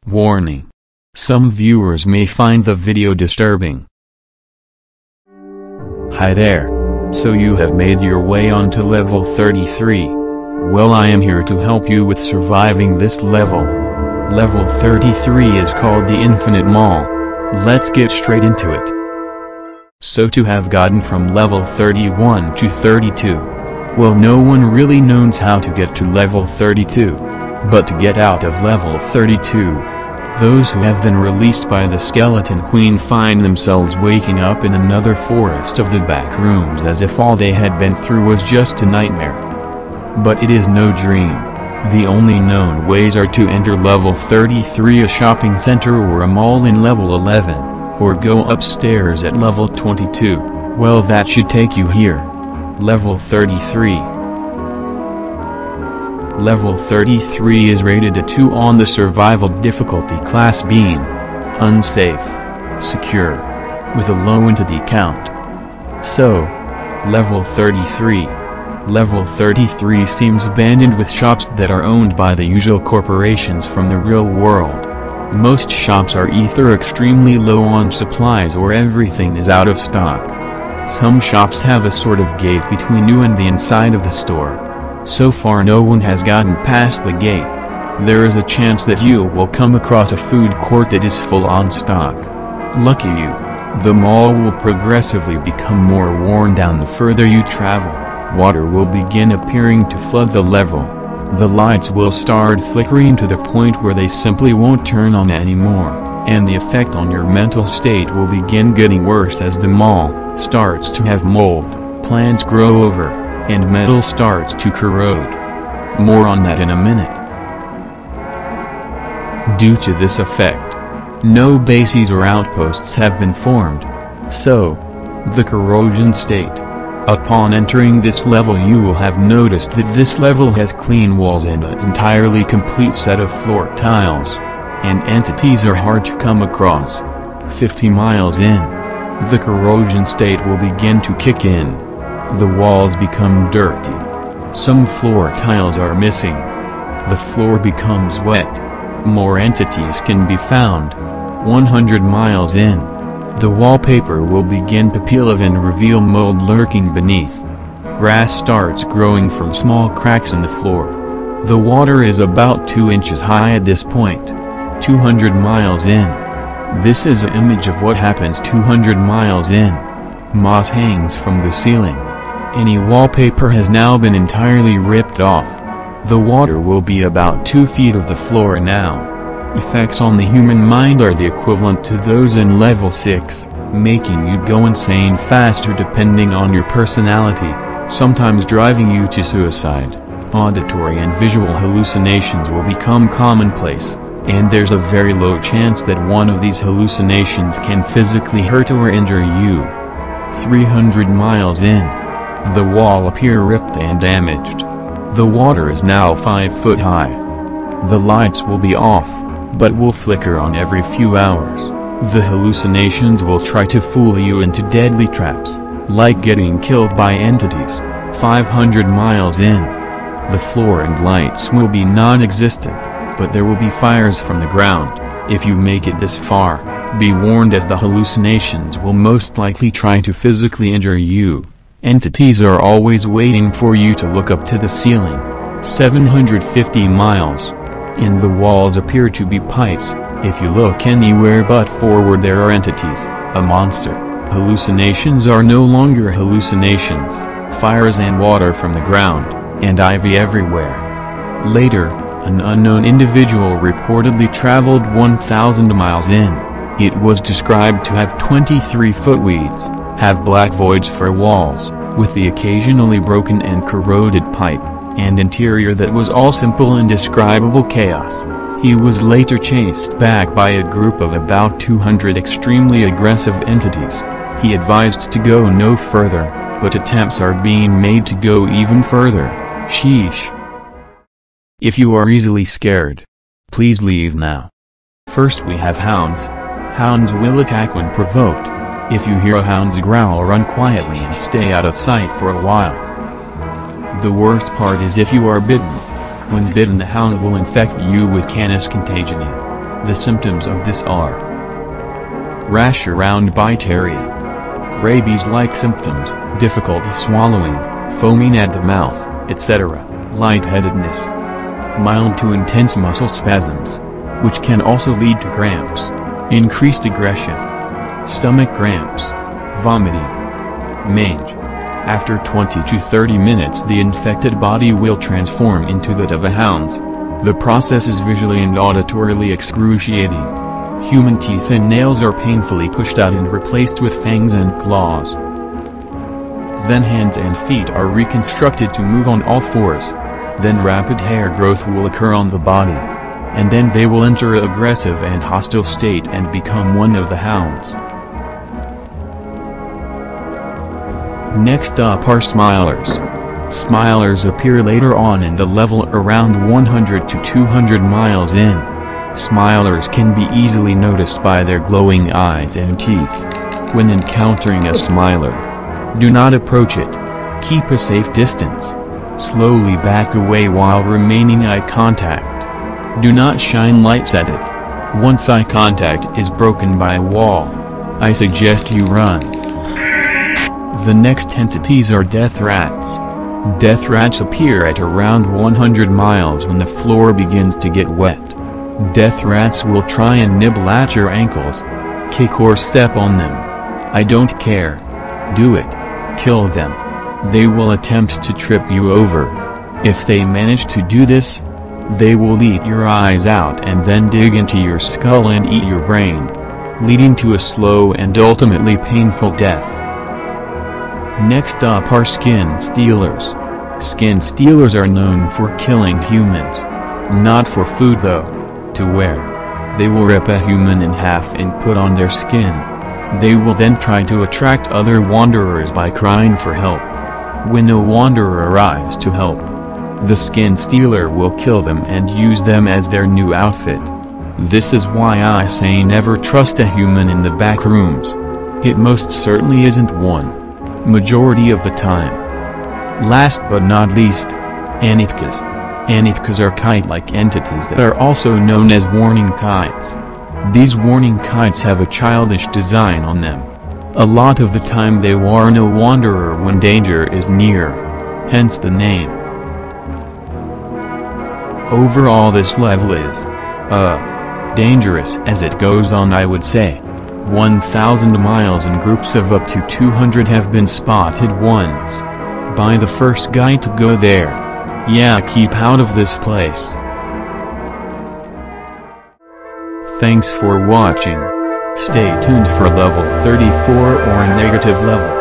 Warning. Some viewers may find the video disturbing. Hi there. So you have made your way onto level 33. Well, I am here to help you with surviving this level. Level 33 is called the Infinite Mall. Let's get straight into it. So to have gotten from level 31 to 32. Well, no one really knows how to get to level 32. But to get out of level 32, those who have been released by the Skeleton Queen find themselves waking up in another forest of the backrooms as if all they had been through was just a nightmare. But it is no dream. The only known ways are to enter level 33, a shopping center or a mall in level 11, or go upstairs at level 22. Well, that should take you here. Level 33. Level 33 is rated a 2 on the survival difficulty class, being unsafe, secure, with a low entity count. So, level 33. Level 33 seems abandoned, with shops that are owned by the usual corporations from the real world. Most shops are either extremely low on supplies or everything is out of stock. Some shops have a sort of gate between you and the inside of the store. So far no one has gotten past the gate. There is a chance that you will come across a food court that is full on stock. Lucky you. The mall will progressively become more worn down the further you travel. Water will begin appearing to flood the level. The lights will start flickering to the point where they simply won't turn on anymore, and the effect on your mental state will begin getting worse as the mall starts to have mold, plants grow over, and metal starts to corrode. More on that in a minute. Due to this effect, no bases or outposts have been formed. So, the corrosion state. Upon entering this level, you will have noticed that this level has clean walls and an entirely complete set of floor tiles. And entities are hard to come across. 50 miles in, the corrosion state will begin to kick in. The walls become dirty. Some floor tiles are missing. The floor becomes wet. More entities can be found. 100 miles in, the wallpaper will begin to peel off and reveal mold lurking beneath. Grass starts growing from small cracks in the floor. The water is about 2 inches high at this point. 200 miles in. This is an image of what happens 200 miles in. Moss hangs from the ceiling. Any wallpaper has now been entirely ripped off. The water will be about 2 feet of the floor now. Effects on the human mind are the equivalent to those in level 6, making you go insane faster depending on your personality, sometimes driving you to suicide. Auditory and visual hallucinations will become commonplace, and there's a very low chance that one of these hallucinations can physically hurt or injure you. 300 miles in. The wall appear ripped and damaged. The water is now 5 foot high. The lights will be off, but will flicker on every few hours. The hallucinations will try to fool you into deadly traps, like getting killed by entities. 500 miles in. The floor and lights will be non-existent, but there will be fires from the ground. If you make it this far, be warned, as the hallucinations will most likely try to physically injure you. Entities are always waiting for you to look up to the ceiling. 750 miles. In the walls appear to be pipes. If you look anywhere but forward, there are entities, a monster. Hallucinations are no longer hallucinations. Fires and water from the ground, and ivy everywhere. Later, an unknown individual reportedly traveled 1,000 miles in. It was described to have 23-foot weeds, have black voids for walls, with the occasionally broken and corroded pipe, and interior that was all simple indescribable chaos. He was later chased back by a group of about 200 extremely aggressive entities. He advised to go no further, but attempts are being made to go even further. Sheesh. If you are easily scared, please leave now. First we have hounds. Hounds will attack when provoked. If you hear a hound's growl, run quietly and stay out of sight for a while. The worst part is if you are bitten. When bitten, the hound will infect you with canis contagion. The symptoms of this are rash around bite area, rabies-like symptoms, difficulty swallowing, foaming at the mouth, etc., lightheadedness, mild to intense muscle spasms, which can also lead to cramps, increased aggression, stomach cramps, vomiting, mange. After 20 to 30 minutes the infected body will transform into that of a hound's. The process is visually and auditorily excruciating. Human teeth and nails are painfully pushed out and replaced with fangs and claws. Then hands and feet are reconstructed to move on all fours. Then rapid hair growth will occur on the body. And then they will enter an aggressive and hostile state and become one of the hounds. Next up are smilers. Smilers appear later on in the level around 100 to 200 miles in. Smilers can be easily noticed by their glowing eyes and teeth. When encountering a smiler, do not approach it. Keep a safe distance. Slowly back away while remaining eye contact. Do not shine lights at it. Once eye contact is broken by a wall, I suggest you run. The next entities are death rats. Death rats appear at around 100 miles when the floor begins to get wet. Death rats will try and nibble at your ankles, kick or step on them. I don't care. Do it. Kill them. They will attempt to trip you over. If they manage to do this, they will eat your eyes out and then dig into your skull and eat your brain, leading to a slow and ultimately painful death. Next up are skin stealers. Skin stealers are known for killing humans. Not for food though. To wear. They will rip a human in half and put on their skin. They will then try to attract other wanderers by crying for help. When no wanderer arrives to help, the skin stealer will kill them and use them as their new outfit. This is why I say never trust a human in the back rooms. It most certainly isn't one. Majority of the time. Last but not least, Anithkas. Anithkas are kite-like entities that are also known as warning kites. These warning kites have a childish design on them. A lot of the time they warn a wanderer when danger is near. Hence the name. Overall this level is dangerous as it goes on. I would say 1,000 miles in groups of up to 200 have been spotted once by the first guy to go there. Yeah, keep out of this place. Thanks for watching. Stay tuned for level 34 or a negative level.